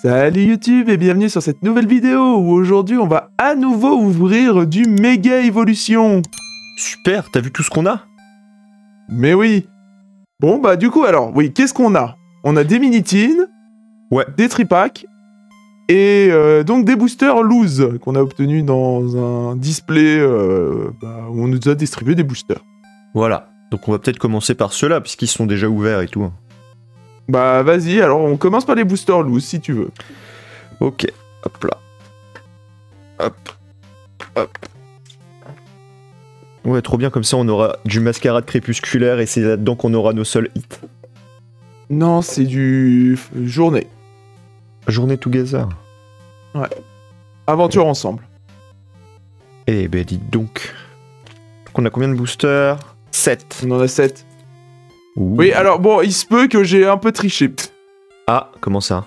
Salut YouTube et bienvenue sur cette nouvelle vidéo où aujourd'hui on va à nouveau ouvrir du Méga Évolution. Super, t'as vu tout ce qu'on a? Mais oui. Bon bah du coup alors, oui, qu'est-ce qu'on a? On a des Minitines, Ouais. des Tripacks et donc des boosters loose qu'on a obtenus dans un display où on nous a distribué des boosters. Voilà, donc on va peut-être commencer par ceux-là puisqu'ils sont déjà ouverts et tout. Bah vas-y, alors on commence par les boosters loose si tu veux. Ok, hop là. Hop, hop. Ouais, trop bien, comme ça on aura du mascarade crépusculaire et c'est là-dedans qu'on aura nos seuls hits. Non, c'est du journée. Journée together. Ouais. Aventure ensemble. Eh ben dites donc. Donc on a combien de boosters? 7. On en a 7. Ouh. Oui, alors bon, il se peut que j'ai un peu triché. Ah, comment ça?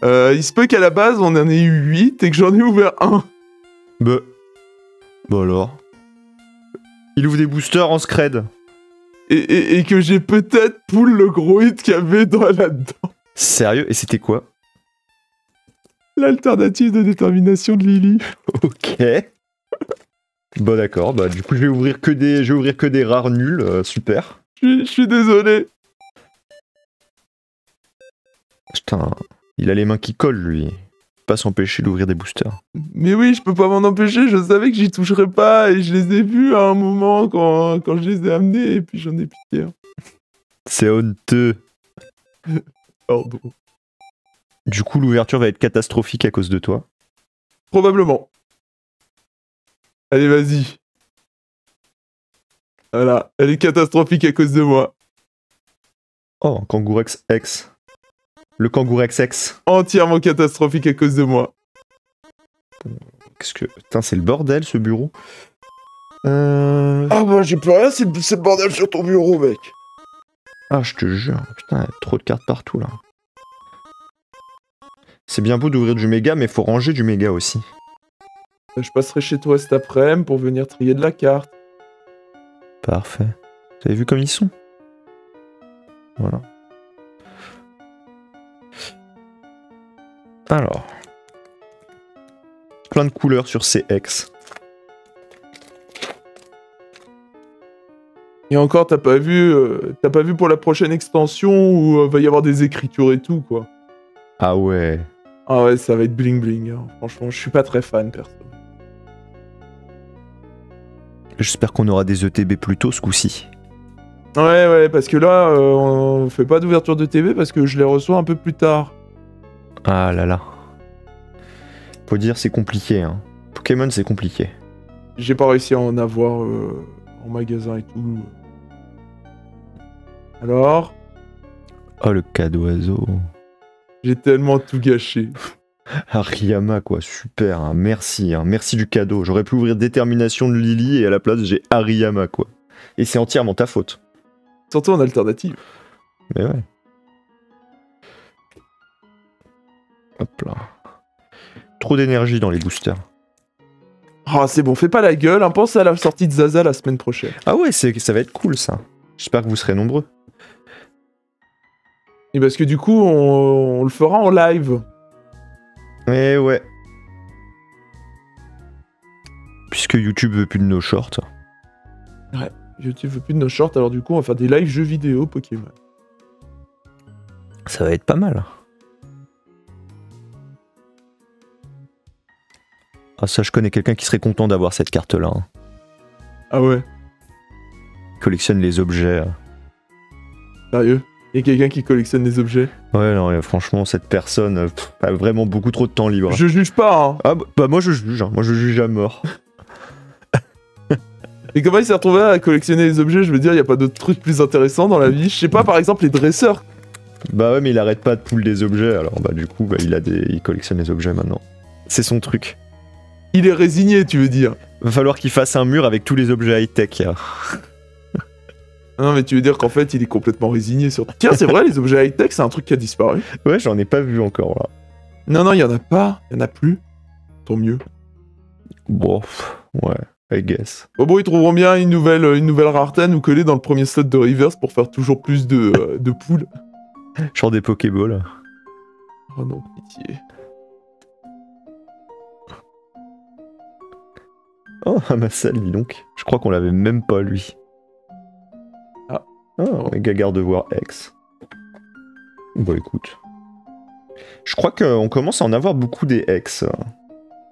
Il se peut qu'à la base, on en ait eu 8 et que j'en ai ouvert un. Bah alors. Il ouvre des boosters en scred. Et que j'ai peut-être pull le gros hit qu'il y avait là-dedans. Sérieux? Et c'était quoi? L'alternative de détermination de Lily. Ok. Bon d'accord, bah du coup je vais ouvrir que des rares nuls, super. Je suis désolé. Putain, il a les mains qui collent lui. Pas s'empêcher d'ouvrir des boosters. Mais oui, je peux pas m'en empêcher, je savais que j'y toucherais pas et je les ai vus à un moment quand je les ai amenés et puis j'en ai pitié. C'est honteux. Pardon. Du coup l'ouverture va être catastrophique à cause de toi. Probablement. Allez, vas-y. Voilà, elle est catastrophique à cause de moi. Oh, Kangourex X. Le Kangourex X. Entièrement catastrophique à cause de moi. Qu'est-ce que... Putain, c'est le bordel ce bureau. Ah bah j'ai plus rien, c'est le bordel sur ton bureau, mec. Ah, je te jure. Putain, il y a trop de cartes partout là. C'est bien beau d'ouvrir du méga, mais faut ranger du méga aussi. Je passerai chez toi cet après-midi pour venir trier de la carte. Parfait. Vous avez vu comme ils sont? Voilà. Alors. Plein de couleurs sur CX. Et encore, t'as pas vu pour la prochaine extension où va y avoir des écritures et tout, quoi. Ah ouais. Ah ouais, ça va être bling bling, hein. Franchement, je suis pas très fan, perso. J'espère qu'on aura des ETB plus tôt ce coup-ci. Ouais, parce que là, on fait pas d'ouverture de TV parce que je les reçois un peu plus tard. Ah là là. Faut dire, c'est compliqué, hein. Pokémon, c'est compliqué. J'ai pas réussi à en avoir en magasin et tout. Alors, Oh, le cas d'oiseau. j'ai tellement tout gâché. Hariyama, quoi, super, hein. Merci, hein. Merci du cadeau. J'aurais pu ouvrir Détermination de Lily et à la place, j'ai Hariyama, quoi. Et c'est entièrement ta faute. Surtout en alternative. Mais ouais. Hop là. Trop d'énergie dans les boosters. Ah, c'est bon, fais pas la gueule, hein, pense à la sortie de Zaza la semaine prochaine. Ah ouais, ça va être cool, ça. J'espère que vous serez nombreux. Et parce que du coup, on le fera en live. Eh ouais. Puisque YouTube veut plus de nos shorts. Ouais, YouTube veut plus de nos shorts, alors du coup, on va faire des lives jeux vidéo Pokémon. Ça va être pas mal. Ah ça, je connais quelqu'un qui serait content d'avoir cette carte-là. Hein. Ah ouais, Collectionne les objets. sérieux? Y a quelqu'un qui collectionne des objets? Ouais, non, franchement, cette personne a vraiment beaucoup trop de temps libre. Je juge pas, hein. Ah bah moi je juge, hein. Moi je juge à mort. Et comment il s'est retrouvé à collectionner les objets? Je veux dire, y a pas d'autres trucs plus intéressants dans la vie? Je sais pas, par exemple, les dresseurs. Bah ouais, mais il arrête pas de pull des objets, alors bah du coup, bah, il collectionne les objets maintenant. C'est son truc. Il est résigné, tu veux dire? Va falloir qu'il fasse un mur avec tous les objets high-tech. Hein. Non, mais tu veux dire qu'en fait, il est complètement résigné sur... Tiens, c'est vrai, les objets high-tech, c'est un truc qui a disparu. Ouais, j'en ai pas vu encore là. Non, il y en a pas, il y en a plus. Tant mieux. Bon, ouais, I guess. Bon, ils trouveront bien une nouvelle rareté à nous coller dans le premier slot de Reverse pour faire toujours plus de poules. Genre des Pokéballs. Oh non, pitié. Oh, Amassal, dis donc. Je crois qu'on l'avait même pas, lui. Ah. Oh, méga garde-voir X. Bon, écoute. Je crois qu'on commence à en avoir beaucoup des X.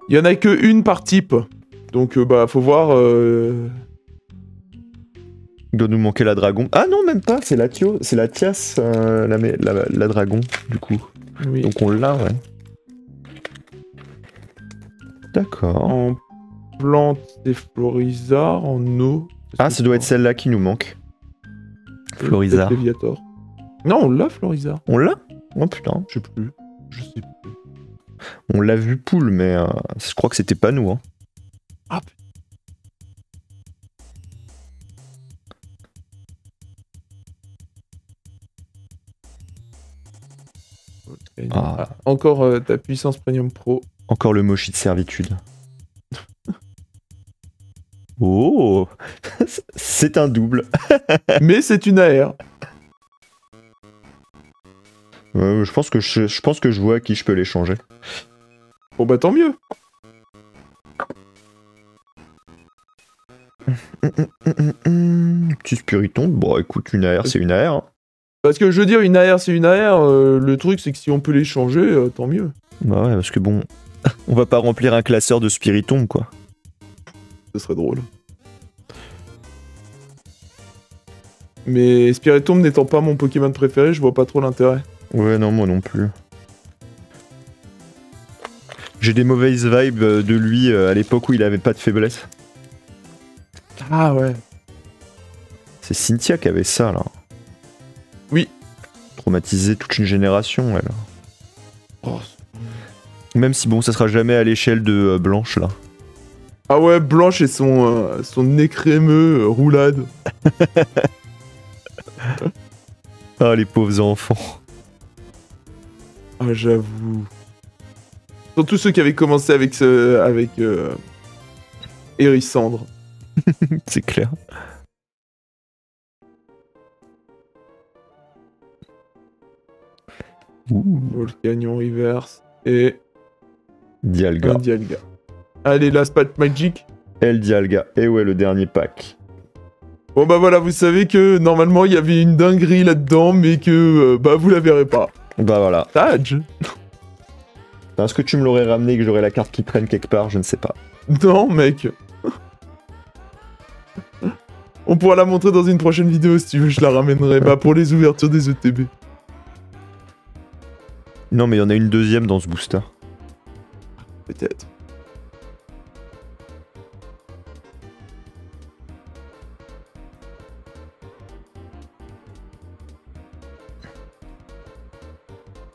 Il y en a que une par type. Donc, bah, faut voir... Il doit nous manquer la dragon. Ah non, même pas, c'est la Tias, la dragon, du coup. Oui. Donc on l'a, ouais. D'accord. En plante, c'est Florizard. En eau... Ah, ça doit être celle-là qui nous manque. Florizard. Peut-être Léviator. Non, on l'a, Florizard. On l'a? Oh putain. Je sais plus. Je sais plus. On l'a vu poule, mais je crois que c'était pas nous. Hein. Ah, Ah. Encore ta puissance Premium Pro. Encore le mochi de servitude. Oh, c'est un double. Mais c'est une AR. Je pense que je vois à qui je peux l'échanger. Bon bah tant mieux. Petit spiriton. Bon, écoute, une AR, c'est une AR. Hein. Parce que je veux dire, une AR c'est une AR. Le truc c'est que si on peut l'échanger, tant mieux. Bah ouais, parce que bon, on va pas remplir un classeur de spiriton, quoi. Ce serait drôle. Mais Spiritomb n'étant pas mon Pokémon préféré, je vois pas trop l'intérêt. Ouais, non, moi non plus. J'ai des mauvaises vibes de lui à l'époque où il avait pas de faiblesse. Ah ouais. C'est Cynthia qui avait ça, là. Oui. Traumatisé toute une génération, elle. Oh. Même si, bon, ça sera jamais à l'échelle de Blanche, là. Ah ouais, Blanche et son nez crémeux, roulade. Ah, les pauvres enfants. Ah, j'avoue. Surtout ceux qui avaient commencé avec Hérissandre. C'est clair. Volcanion Reverse et Dialga. un Dialga. Allez, la Spat Magic. El Dialga. Et ouais, le dernier pack. Bon bah voilà, vous savez que normalement il y avait une dinguerie là-dedans, mais que bah vous la verrez pas. Bah voilà. Tadge. Est-ce que tu me l'aurais ramené et que j'aurais la carte qui traîne quelque part? Je ne sais pas. Non mec. On pourra la montrer dans une prochaine vidéo si tu veux, je la ramènerai. Bah pour les ouvertures des ETB. Non, mais il y en a une deuxième dans ce booster. Peut-être.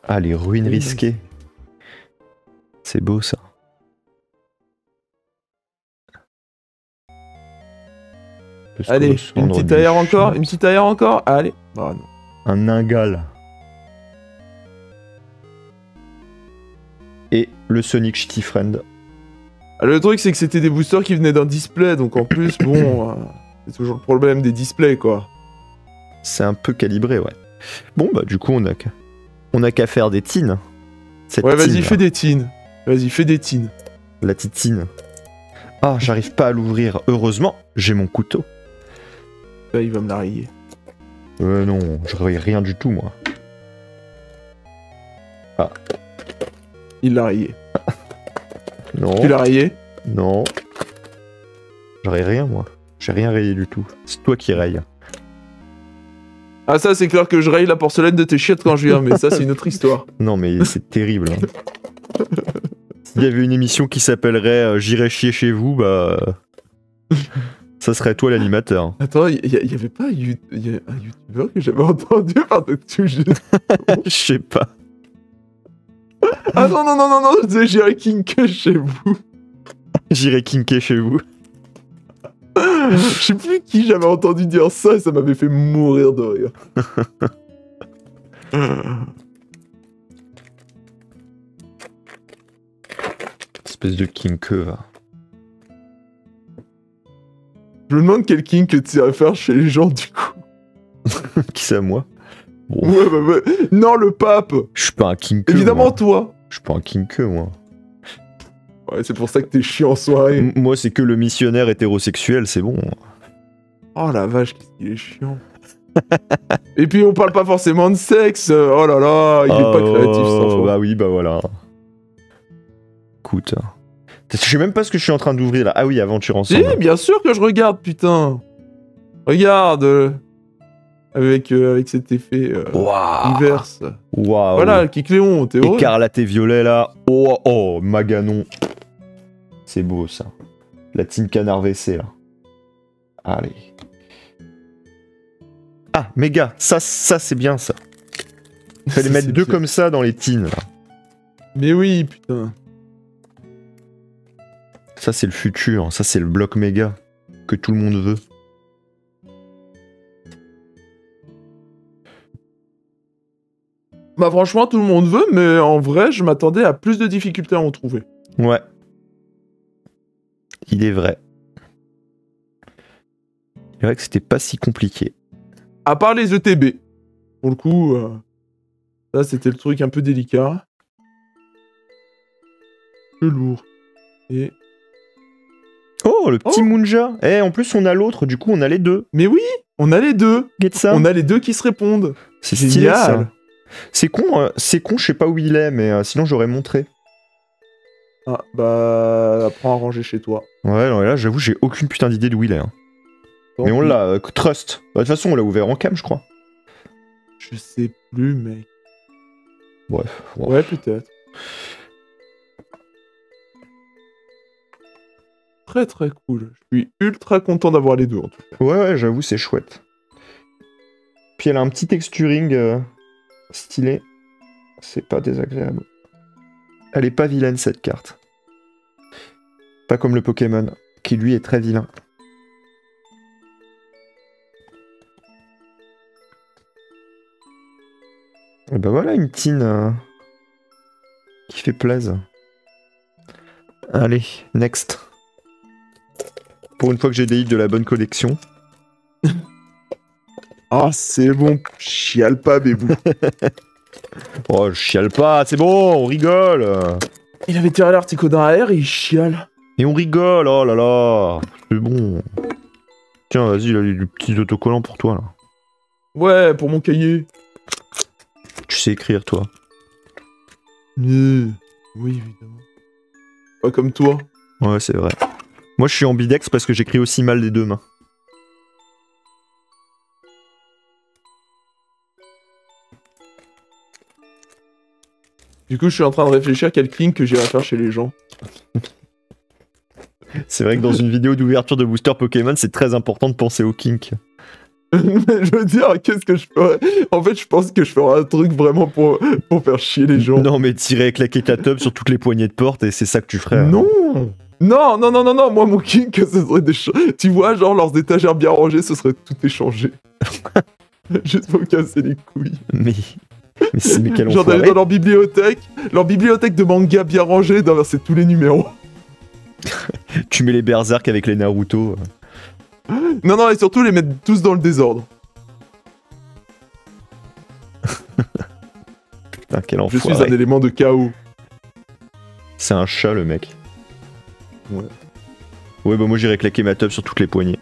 Ah, les ruines Oui, risquées. C'est beau, ça. Allez, une petite AR encore. Une petite AR encore. Allez. Oh non. Un Ningal. Et le Sonic Shitty Friend. Le truc c'est que c'était des boosters qui venaient d'un display, donc en plus, bon, c'est toujours le problème des displays quoi. C'est un peu calibré, ouais. Bon, bah du coup, on a qu'à faire des teens. Ouais, vas-y, fais des teens. Vas-y, fais des teens. La titine. Ah, j'arrive pas à l'ouvrir. Heureusement, j'ai mon couteau. Là, il va me la rayer. Non, je raye rien du tout, moi. Ah. Il l'a rayé. Non. Tu l'as rayé? Non. J'aurais rien, moi. J'ai rien rayé du tout. C'est toi qui rayes. Ah ça, c'est clair que je raye la porcelaine de tes chiottes quand je viens, mais ça, c'est une autre histoire. Non, mais c'est terrible. Hein. S'il y avait une émission qui s'appellerait J'irai chier chez vous, bah... ça serait toi l'animateur. Attends, il y avait pas un youtubeur que j'avais entendu par de sujet. Je sais pas. Ah non, je disais J'irai kinker chez vous. J'irai kinker chez vous. Je sais plus qui j'avais entendu dire ça et ça m'avait fait mourir de rire. Espèce de kinker. Je me demande quel kink tu irais faire chez les gens du coup. Qui c'est à moi? Bon, Ouais. Non, le pape. je suis pas un king Évidemment, moi. toi. Je suis pas un king moi. Ouais, c'est pour ça que t'es chiant en soirée. Moi, c'est que le missionnaire hétérosexuel, c'est bon. Oh la vache, qu'est-ce qu'il est chiant. Et puis on parle pas forcément de sexe. Oh là là, il est pas créatif cet enfant. Bah oui, bah voilà. Écoute. Je sais même pas ce que je suis en train d'ouvrir là. Ah oui, aventure ensemble. Si, bien sûr que je regarde, putain. Regarde. Avec cet effet Waouh. inverse. Waouh. Voilà, Kikléon, t'es heureux? Écarlate et violet là. Oh, Maganon. C'est beau ça. La team canard WC là. Allez. Ah, méga. Ça c'est bien ça. Fallait Ça, mettre c'est deux bien. comme ça dans les teens là. Mais oui, putain. Ça c'est le futur. Ça c'est le bloc méga que tout le monde veut. Bah franchement, tout le monde veut, mais en vrai, je m'attendais à plus de difficultés à en trouver. Ouais. Il est vrai. Il est vrai que c'était pas si compliqué. À part les ETB. Pour le coup, ça c'était le truc un peu délicat. Le lourd. Et... Oh, le petit Oh. Munja. Eh, en plus on a l'autre, du coup on a les deux. Mais oui, on a les deux. Get ça. On a les deux qui se répondent. C'est stylé ça. Génial. C'est con, je sais pas où il est, mais sinon j'aurais montré. Ah, bah, apprends à ranger chez toi. Ouais, non, et là j'avoue, j'ai aucune putain d'idée d'où il est. Hein. Tant Mais on pis. l'a, Trust. Bah, de toute façon, on l'a ouvert en cam, je crois. Je sais plus, mec. Bref. Bon. Ouais, peut-être. Très très cool. Je suis ultra content d'avoir les deux en tout cas. Ouais, j'avoue, c'est chouette. Puis elle a un petit texturing stylé. C'est pas désagréable. Elle est pas vilaine cette carte. Pas comme le Pokémon, qui lui est très vilain. Et bah voilà une tine qui fait plaisir. Allez, next. Pour une fois que j'ai des livres de la bonne collection. Ah, c'est bon. Chiale pas, bébou. Oh, je chiale pas, c'est bon, on rigole. Il avait tiré l'article d'un AR et il chiale. Et on rigole, oh là là. C'est bon. Tiens, vas-y, là, du petit autocollant pour toi, là. Ouais, pour mon cahier. Tu sais écrire, toi. Oui, évidemment. Pas comme toi. Ouais, c'est vrai. Moi, je suis ambidex parce que j'écris aussi mal des deux mains. Du coup, je suis en train de réfléchir à quel clean que j'irai faire chez les gens. C'est vrai que dans une vidéo d'ouverture de booster Pokémon, c'est très important de penser au kink. Je veux dire, qu'est-ce que je ferais? En fait, je pense que je ferais un truc vraiment pour faire chier les gens. Non, mais tirer claquer ta tub sur toutes les poignées de porte et c'est ça que tu ferais. Hein. Non, moi mon kink, ce serait tu vois, genre leurs étagères bien rangées, ce serait tout échangé. Juste pour me casser les couilles. Mais quel Genre enfoiré. d'aller dans leur bibliothèque de manga bien rangée, d'inverser tous les numéros. Tu mets les berserk avec les Naruto. Non, et surtout les mettre tous dans le désordre. Putain, quel Je suis enfoiré. un élément de chaos. C'est un chat, le mec. Ouais. Ouais, bah moi j'irais claquer ma tub sur toutes les poignées.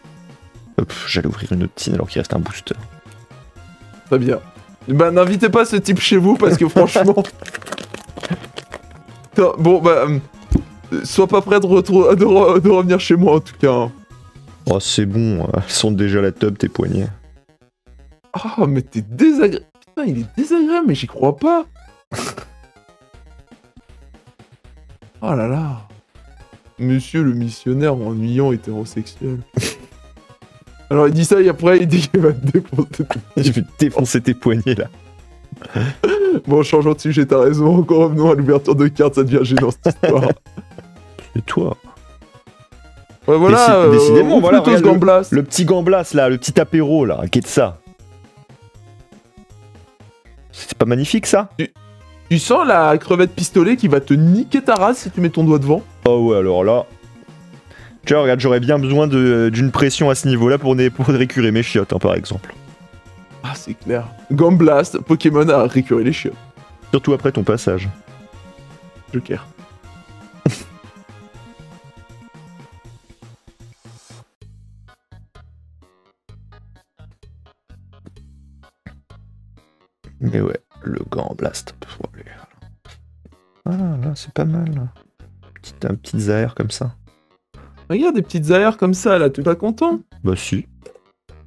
Hop, j'allais ouvrir une autre tine alors qu'il reste un booster. Très bien. Bah n'invitez pas ce type chez vous parce que franchement... Putain, bon bah... sois pas prêt de revenir chez moi en tout cas. Hein. Oh, c'est bon, elles sont déjà la tub, tes poignets. Oh mais t'es désagréable. Putain, il est désagréable mais j'y crois pas. Oh là là. Monsieur le missionnaire ennuyant hétérosexuel. Alors il dit ça et après il dit qu'il va te défoncer. Je vais défoncer tes poignets là. Bon, changeons de sujet, t'as raison. Encore revenons à l'ouverture de cartes, ça devient gênant cette histoire. Et toi? Ouais, voilà. Décidément, voilà. Plutôt ce Regarde Gamblas. le petit gamblas là, le petit apéro là, qu'est-ce que ça? C'est pas magnifique ça? Tu sens la crevette pistolet qui va te niquer ta race si tu mets ton doigt devant? Oh ouais, alors là. Tu vois, regarde, j'aurais bien besoin d'une pression à ce niveau-là pour récurer mes chiottes, hein, par exemple. Ah, c'est clair. Gambblast, Pokémon a récuré les chiottes. Surtout après ton passage. Joker. Mais ouais, le Gambblast. Ah là, c'est pas mal. Là. Un petit Zaire comme ça. Regarde des petites aères comme ça, là, t'es pas content? Bah si.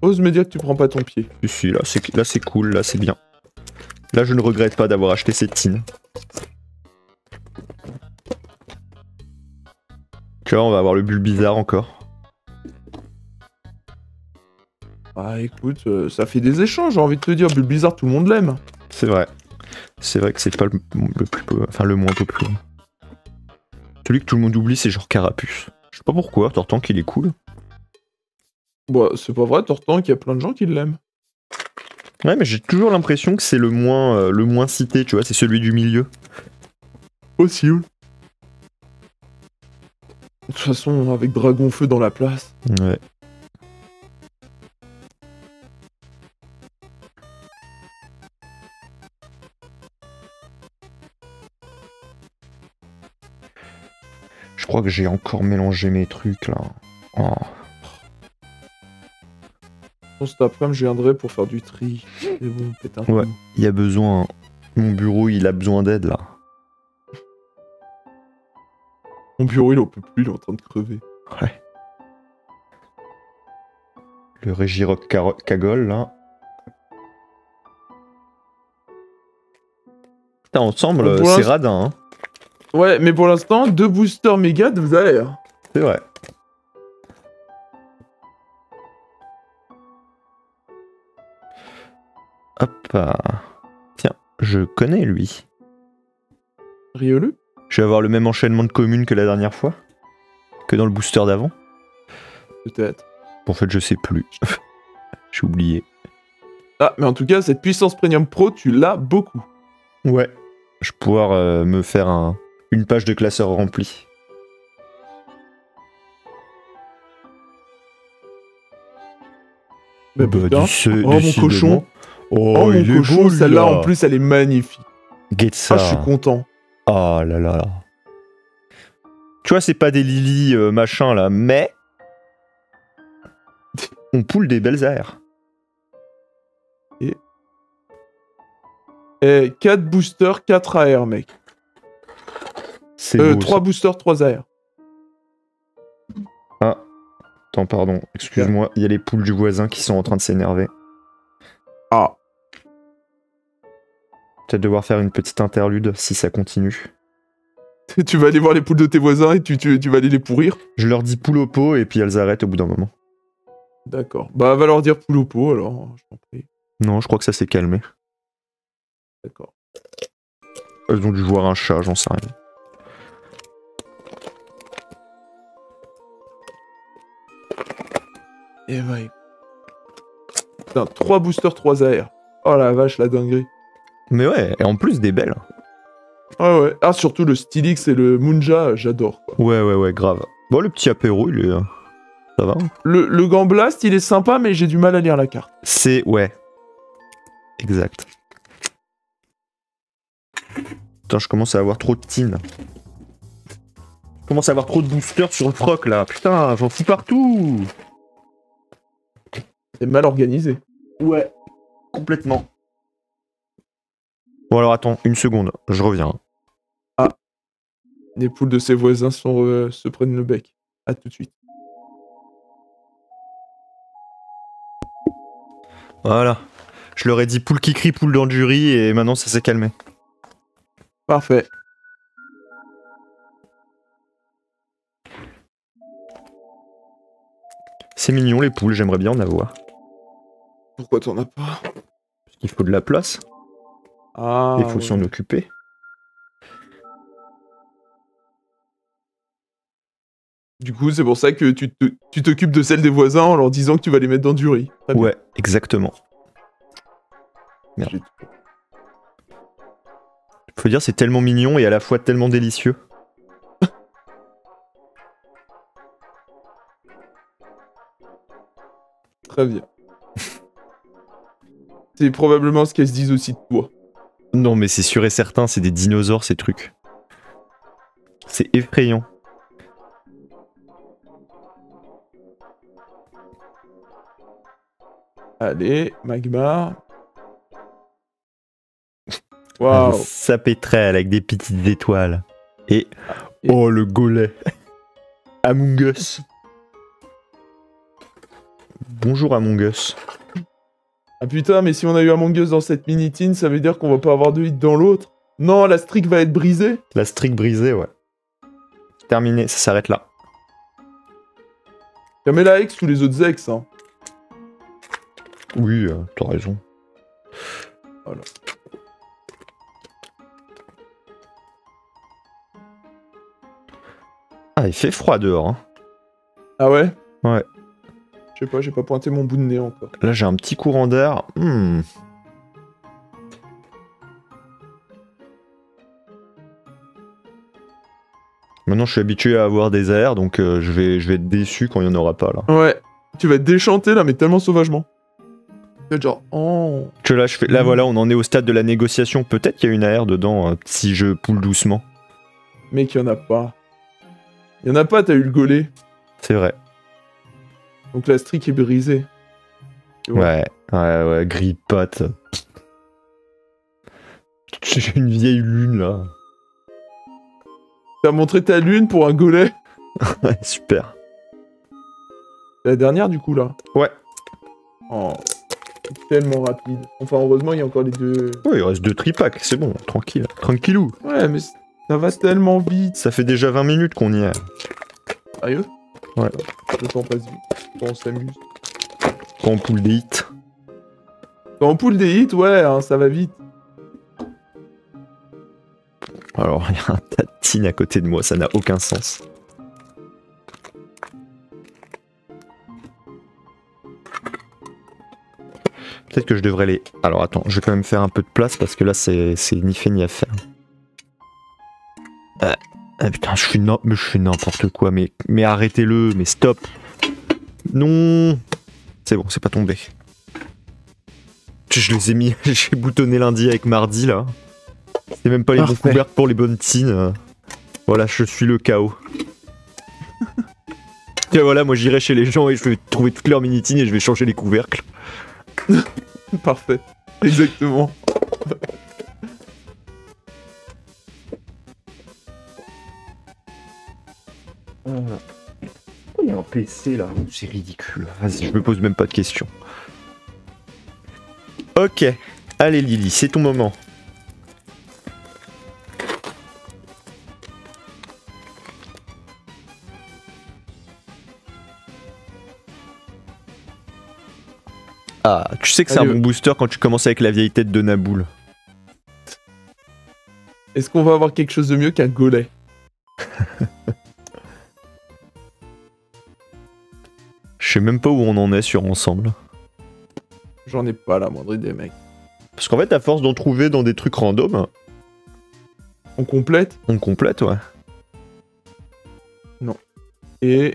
Ose me dire que tu prends pas ton pied. Si, là c'est cool, là c'est bien. Là je ne regrette pas d'avoir acheté cette tine. Que là on va avoir le Bulbizarre encore. Ah écoute, ça fait des échanges, j'ai envie de te dire, Bulbizarre, tout le monde l'aime. C'est vrai. C'est vrai que c'est pas le plus... Enfin le moins populaire. Celui que tout le monde oublie c'est genre Carapuce. Je sais pas pourquoi, t'entends qu'il est cool. Bah c'est pas vrai, Tortank, il y a plein de gens qui l'aiment. Ouais mais j'ai toujours l'impression que c'est le moins cité, tu vois, c'est celui du milieu. Possible. De toute façon, avec Dragonfeu dans la place. Ouais. Je crois que j'ai encore mélangé mes trucs là. Oh. Bon, cet après-midi, je viendrai pour faire du tri. C'est bon, peut-être un Ouais, coup. il y a besoin. Mon bureau, il a besoin d'aide là. Mon bureau, il en peut plus, il est en train de crever. Ouais. Le Régirock Cagole là. Putain, ensemble, Pour c'est l'instant- radin. Hein. Ouais, mais pour l'instant, 2 boosters méga de Zaire. C'est vrai. Hop. Tiens, je connais lui. Riolu. Je vais avoir le même enchaînement de communes que la dernière fois. Que dans le booster d'avant. Peut-être. En fait, je sais plus. J'ai oublié. Ah, mais en tout cas, cette puissance Premium Pro, tu l'as beaucoup. Ouais. Je vais pouvoir me faire une page de classeur remplie. Bah, putain. Oh, mon cochon. Oh, Oh, mon il est cochon, beau, celle-là, en plus, elle est magnifique. Get ça. Ah, je suis content. Oh là là là. Tu vois, c'est pas des Lily machin là, mais on poule des belles aires. Et 4 boosters, 4 AR, mec. C'est beau. 3 boosters, 3 AR. Ah, attends, pardon, excuse-moi, il y a les poules du voisin qui sont en train de s'énerver. Ah. Peut-être devoir faire une petite interlude si ça continue. Tu vas aller voir les poules de tes voisins et tu vas aller les pourrir. Je leur dis poule au pot et puis elles arrêtent au bout d'un moment. D'accord. Bah, va leur dire poule au pot, alors, je t'en prie. Non, je crois que ça s'est calmé. D'accord. Elles ont dû voir un chat, j'en sais rien. Et ouais. Putain, 3 boosters, 3 AR. Oh la vache, la dinguerie. Mais ouais, et en plus des belles. Ah ouais. Ah, surtout le Stylix et le Munja, j'adore, quoi. Ouais, grave. Bon, le petit apéro, il est... ça va. Le Gambblast, il est sympa, mais j'ai du mal à lire la carte. C'est... ouais. Exact. Putain, je commence à avoir trop de tin. Je commence à avoir trop de boosters sur le proc, là. Putain, j'en fous partout. C'est mal organisé. Ouais, complètement. Bon alors attends, une seconde, je reviens. Les poules de ses voisins se prennent le bec. À tout de suite. Voilà. Je leur ai dit poule qui crie, poule dans du riz, et maintenant ça s'est calmé. Parfait. C'est mignon les poules, j'aimerais bien en avoir. Pourquoi t'en as pas? Parce qu'il faut de la place, Ah. il faut ouais. s'en occuper. Du coup, c'est pour ça que tu t'occupes de celles des voisins en leur disant que tu vas les mettre dans du riz. Très bien. Ouais, exactement. Merde. J'ai- Faut dire c'est tellement mignon et à la fois tellement délicieux. Très bien. C'est probablement ce qu'elles se disent aussi de toi. Non, mais c'est sûr et certain, c'est des dinosaures ces trucs. C'est effrayant. Allez, magma. Waouh. Ça pétrelle avec des petites étoiles. Et... Oh, le golet. Among Us. Bonjour Among Us. Ah putain, mais si on a eu Among Us dans cette mini-team, ça veut dire qu'on va pas avoir de hit dans l'autre. Non, la streak va être brisée. La streak brisée, ouais. Terminé, ça s'arrête là. Jamais la ex ou les autres ex, hein. Oui, t'as raison. Voilà. Ah, il fait froid dehors. Hein. Ah ouais? Ouais. Je sais pas, j'ai pas pointé mon bout de nez encore. Là, j'ai un petit courant d'air. Maintenant, je suis habitué à avoir des airs, donc je vais être déçu quand il n'y en aura pas, là. Ouais. Tu vas être déchanté, là, mais tellement sauvagement. Genre, oh... Que là, là, voilà, on en est au stade de la négociation. Peut-être qu'il y a une AR dedans, si je poule doucement. Mec, y'en a pas. Y'en a pas, t'as eu le golet. C'est vrai. Donc la streak est brisée. Ouais, grippote. J'ai une vieille lune, là. T'as montré ta lune pour un golet. Ouais, super. La dernière, du coup, là. Ouais. Oh, c'est tellement rapide. Enfin, heureusement, il y a encore les deux... Ouais, il reste 2 tripacks, c'est bon, tranquille. Tranquillou. Ouais, mais ça va tellement vite. Ça fait déjà 20 minutes qu'on y est. Sérieux? Ouais. Le temps passe vite. Quand on s'amuse. Quand on poule des hits. Quand on poule des hits, ouais, hein, ça va vite. Alors, il y a un tas de tines à côté de moi, ça n'a aucun sens. Peut-être que je devrais les... Alors attends, je vais quand même faire un peu de place parce que là c'est ni fait ni à faire. Ah putain, je fais n'importe quoi, mais arrêtez-le, mais stop. Non. C'est bon, c'est pas tombé. Je les ai mis, j'ai boutonné lundi avec mardi là. C'est même pas les bons couvercles pour les bonnes tines. Voilà, je suis le chaos. Et voilà, moi j'irai chez les gens et je vais trouver toutes leurs mini-tines et je vais changer les couvercles. Parfait. Exactement. Il y a un PC là, c'est ridicule. Vas-y, je me pose même pas de questions. Ok, allez Lily, c'est ton moment. Ah, tu sais que c'est un bon booster quand tu commences avec la vieille tête de Naboul. Est-ce qu'on va avoir quelque chose de mieux qu'un golet? Je sais même pas où on en est sur Ensemble. J'en ai pas la moindre idée, mec. Parce qu'en fait, à force d'en trouver dans des trucs random... On complète? On complète, ouais. Non. Et...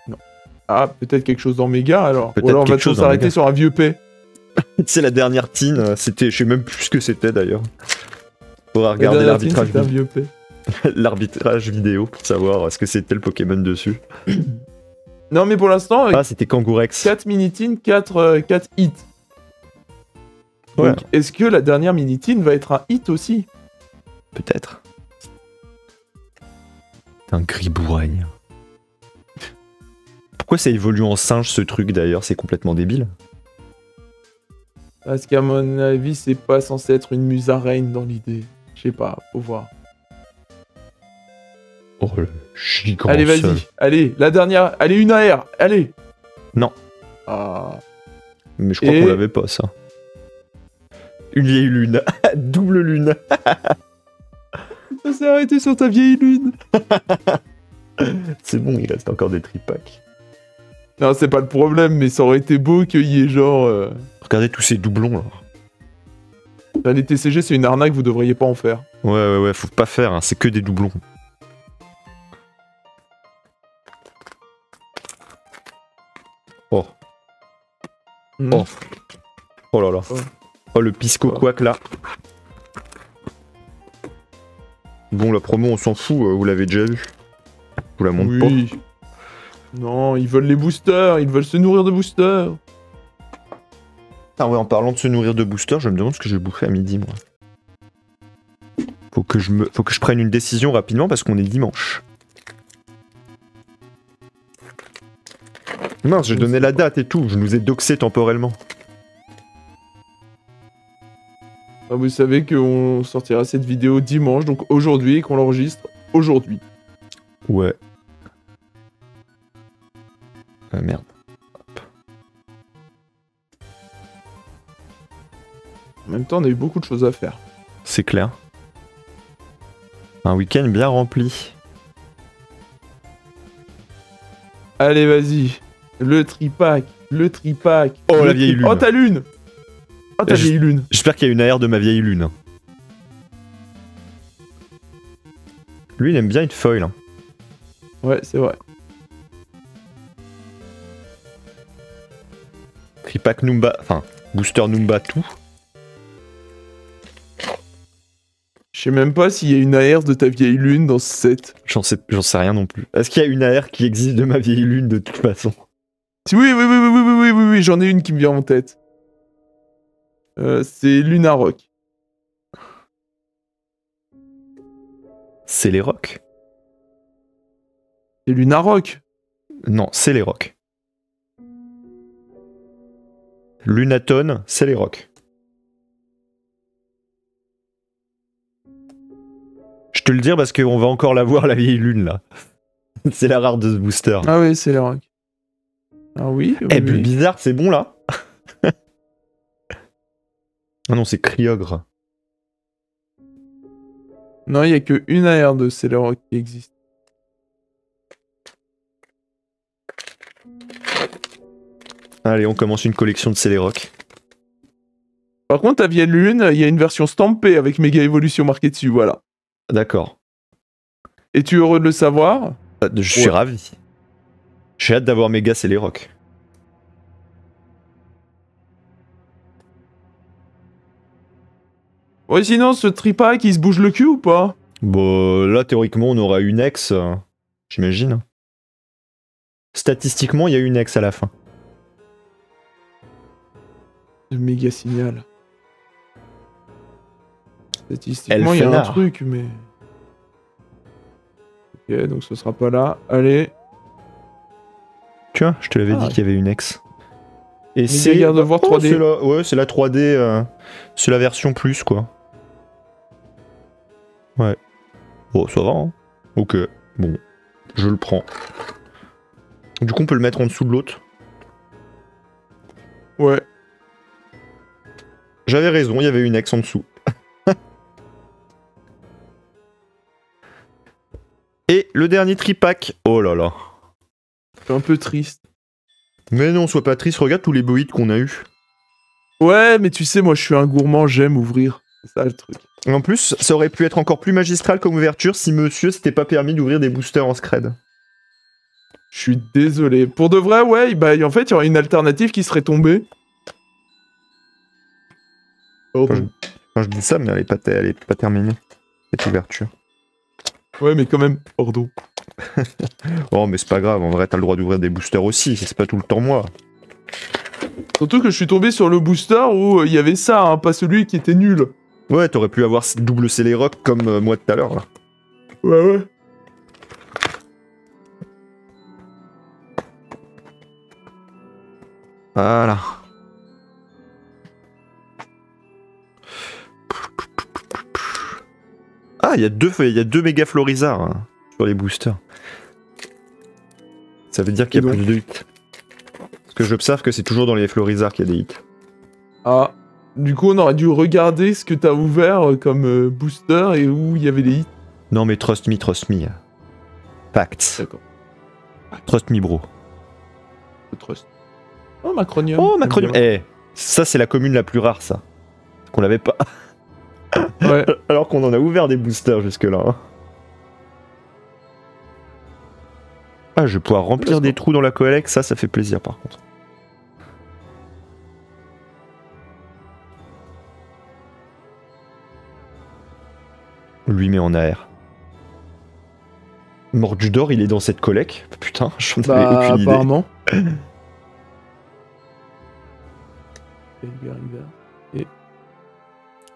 Non. Ah, peut-être quelque chose dans Méga, alors. Ou alors on va toujours s'arrêter sur un vieux P. Tu sais, la dernière teen, c'était... Je sais même plus ce que c'était, d'ailleurs. Faudra regarder l'arbitrage vidéo. L'arbitrage vidéo pour savoir ce que c'était le Pokémon dessus. Non, mais pour l'instant... Ah, c'était Kangourex. 4 mini-teens, 4 hits. Ouais. Donc, est-ce que la dernière mini-teen va être un hit aussi? Peut-être. C'est un gribouragne. Pourquoi ça évolue en singe, ce truc, d'ailleurs? C'est complètement débile. Parce qu'à mon avis, c'est pas censé être une musaraigne dans l'idée. Je sais pas, faut voir. Oh, le gigant. Allez, vas-y. Allez, la dernière. Allez, une AR. Allez. Non. Ah. Mais je crois qu'on l'avait pas, ça. Une vieille lune. Double lune. Ça s'est arrêté sur ta vieille lune. C'est bon, il reste encore des tripacks. Non, c'est pas le problème, mais ça aurait été beau qu'il y ait genre... Regardez tous ces doublons, là. Les TCG, c'est une arnaque, vous devriez pas en faire. Ouais, faut pas faire, hein, c'est que des doublons. Oh. Oh. Oh là là. Ouais. Oh, le pisco quack là. Bon, la promo, on s'en fout, vous l'avez déjà vu. Je vous la montre pas. Oui. Non, ils veulent les boosters, ils veulent se nourrir de boosters. Ah ouais, en parlant de se nourrir de boosters, je me demande ce que je vais bouffer à midi, moi. Faut que je prenne une décision rapidement parce qu'on est dimanche. Mince, j'ai donné la date et tout, je nous ai doxé temporellement. Ah, vous savez qu'on sortira cette vidéo dimanche, donc aujourd'hui, et qu'on l'enregistre aujourd'hui. Ouais. Merde. En même temps, on a eu beaucoup de choses à faire. C'est clair. Un week-end bien rempli. Allez, vas-y. Le tripack. Oh, le la vieille lune. Oh, ta lune. Oh, ta vieille lune. J'espère qu'il y a une AR de ma vieille lune. Lui, il aime bien être foil. Hein. Ouais, c'est vrai. Tripack Numba, enfin, Booster Numba tout. Je sais même pas s'il y a une AR de ta vieille lune dans ce set. J'en sais rien non plus. Est-ce qu'il y a une AR qui existe de ma vieille lune de toute façon? Oui, j'en ai une qui me vient en tête. C'est Luna Rock. C'est les rocks? C'est Luna Rock. Non, c'est les rocks. Lunatone, c'est les rocks. Je te le dis parce qu'on va encore la voir, la vieille lune, là. C'est la rare de ce booster. Ah oui, c'est les Rock. Ah oui, Eh, plus bizarre, c'est bon, là. Ah non, c'est Kryogre. Non, il y a que une AR de Celerock qui existe. Allez, on commence une collection de Celerock. Par contre, ta vieille lune, il y a une version stampée avec méga évolution marquée dessus, voilà. D'accord. Es-tu heureux de le savoir? Je suis ravi. J'ai hâte d'avoir méga Celerock. Ouais, sinon, ce tripack, il se bouge le cul ou pas? Bon, là, théoriquement, on aura une ex, j'imagine. Statistiquement, il y a une ex à la fin. Le méga signal. Statistiquement, il y a un Elfenard. truc, mais... Ok, donc ce sera pas là. Allez. Tu vois, je te l'avais dit ouais. qu'il y avait une ex. Et Méga c'est... Gardevoir 3D. Ouais, c'est la 3D, c'est la version plus, quoi. Ouais. Bon, ça va, hein. Ok, bon. Je le prends. Du coup, on peut le mettre en dessous de l'autre. Ouais. J'avais raison, il y avait une ex en dessous. Et le dernier tripack. Oh là là. C'est un peu triste. Mais non, sois pas triste, regarde tous les boïdes qu'on a eu. Ouais, mais tu sais, moi, je suis un gourmand, j'aime ouvrir. C'est ça, le truc. En plus, ça aurait pu être encore plus magistral comme ouverture si monsieur s'était pas permis d'ouvrir des boosters en scred. Je suis désolé. Pour de vrai, ouais, bah, en fait, il y aurait une alternative qui serait tombée. Enfin, je dis ça, mais elle est pas terminée, cette ouverture. Ouais, mais quand même, pardon. Oh, mais c'est pas grave, en vrai, t'as le droit d'ouvrir des boosters aussi, c'est pas tout le temps moi. Surtout que je suis tombé sur le booster où il y avait ça, hein, pas celui qui était nul. Ouais, t'aurais pu avoir double Celerock comme moi tout à l'heure, là. Ouais. Voilà. Ah, il y a deux méga Florizards hein, sur les boosters. Ça veut dire qu'il y a plus de hits. Parce que j'observe que c'est toujours dans les Florizards qu'il y a des hits. Ah, du coup, on aurait dû regarder ce que t'as ouvert comme booster et où il y avait des hits. Non, mais trust me. Facts. D'accord. Trust me, bro. Trust. Oh, Macronium. Oh, Macronium. Eh, ça, c'est la commune la plus rare, ça. Qu'on l'avait pas. Ouais. Alors qu'on en a ouvert des boosters jusque-là. Hein. Ah, je vais pouvoir remplir des trous dans la collecte, ça fait plaisir par contre. Lui met en AR. Mordudor, il est dans cette collecte. Putain, j'en avais aucune idée. Apparemment.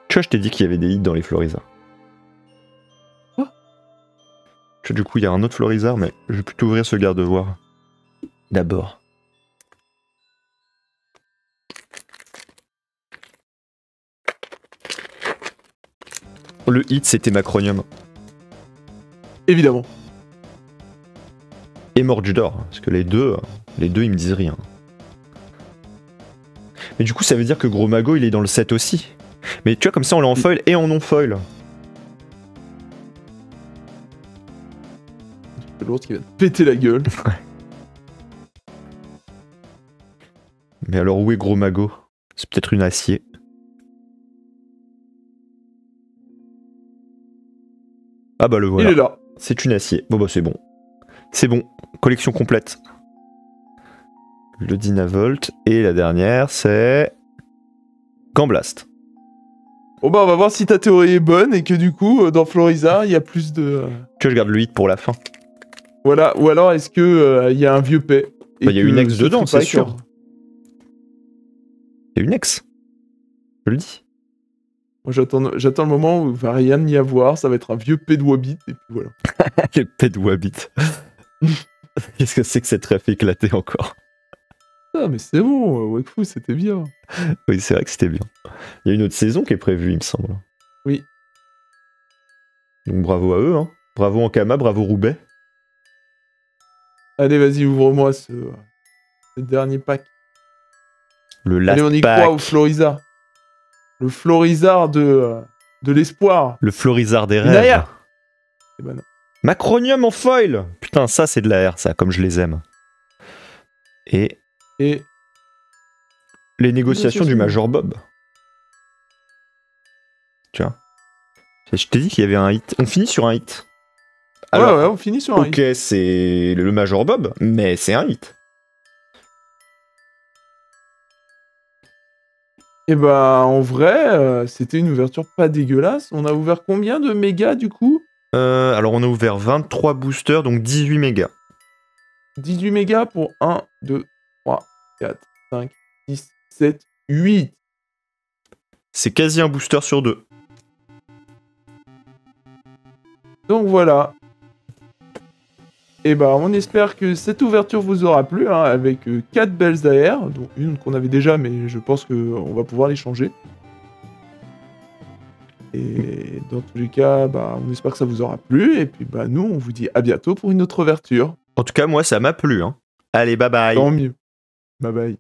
Tu vois, je t'ai dit qu'il y avait des hits dans les Florizards. Quoi? Tu vois, du coup, il y a un autre Florizard, mais je vais plutôt ouvrir ce garde-voir. D'abord. Le hit, c'était Macronium. Évidemment. Et Mordudor, parce que les deux, ils me disent rien. Mais du coup, ça veut dire que Gros Mago, il est dans le set aussi. Mais tu vois, comme ça, on l'a en foil et en non-foil. L'autre qui va te péter la gueule. Mais alors, où est Gros Mago? C'est peut-être une acier. Ah bah le voilà. Il est là. C'est une acier. Bon bah c'est bon. C'est bon. Collection complète. Le Dynavolt. Et la dernière, c'est... Gamblast. Bon bah on va voir si ta théorie est bonne et que du coup, dans Florizard, il y a plus de... Tu vois, je garde le hit pour la fin. Voilà, ou alors est-ce que il y a un vieux paix? Bah, il y a une ex ce dedans, c'est Striker- sûr. Il y a une ex. Je le dis. Moi j'attends le moment où il va rien y avoir, ça va être un vieux P de Wabbit et puis voilà. Les pets de Wabbit. Qu'est-ce que c'est que cette ref éclatée encore? Ah mais c'est bon, Wakfu c'était bien. Oui, c'est vrai que c'était bien. Il y a une autre saison qui est prévue, il me semble. Oui. Donc bravo à eux, hein. Bravo Ankama, bravo Roubaix. Allez vas-y, ouvre-moi ce dernier pack. Le last Allez on y pack. croit au Florizard. Le Florizard de l'espoir. Le Florizard des Une rêves. AR. Eh ben non. Macronium en foil. Putain, ça c'est de la R, ça, comme je les aime. Et Et les négociations du Major Bob. Tu vois. Je t'ai dit qu'il y avait un hit. On finit sur un hit. Alors, ouais, on finit sur un ok, c'est le Major Bob, mais c'est un hit. Et bah en vrai, c'était une ouverture pas dégueulasse. On a ouvert combien de mégas du coup? Alors on a ouvert 23 boosters, donc 18 mégas. 18 mégas pour 1, 2, 3, 4, 5, 6, 7, 8. C'est quasi un booster sur deux. Donc voilà. Et bah on espère que cette ouverture vous aura plu, hein, avec 4 belles AR, dont une qu'on avait déjà, mais je pense qu'on va pouvoir les changer. Et dans tous les cas, bah, on espère que ça vous aura plu, et puis bah nous on vous dit à bientôt pour une autre ouverture. En tout cas, moi ça m'a plu. Hein. Allez, bye bye. Tant mieux. Bye bye.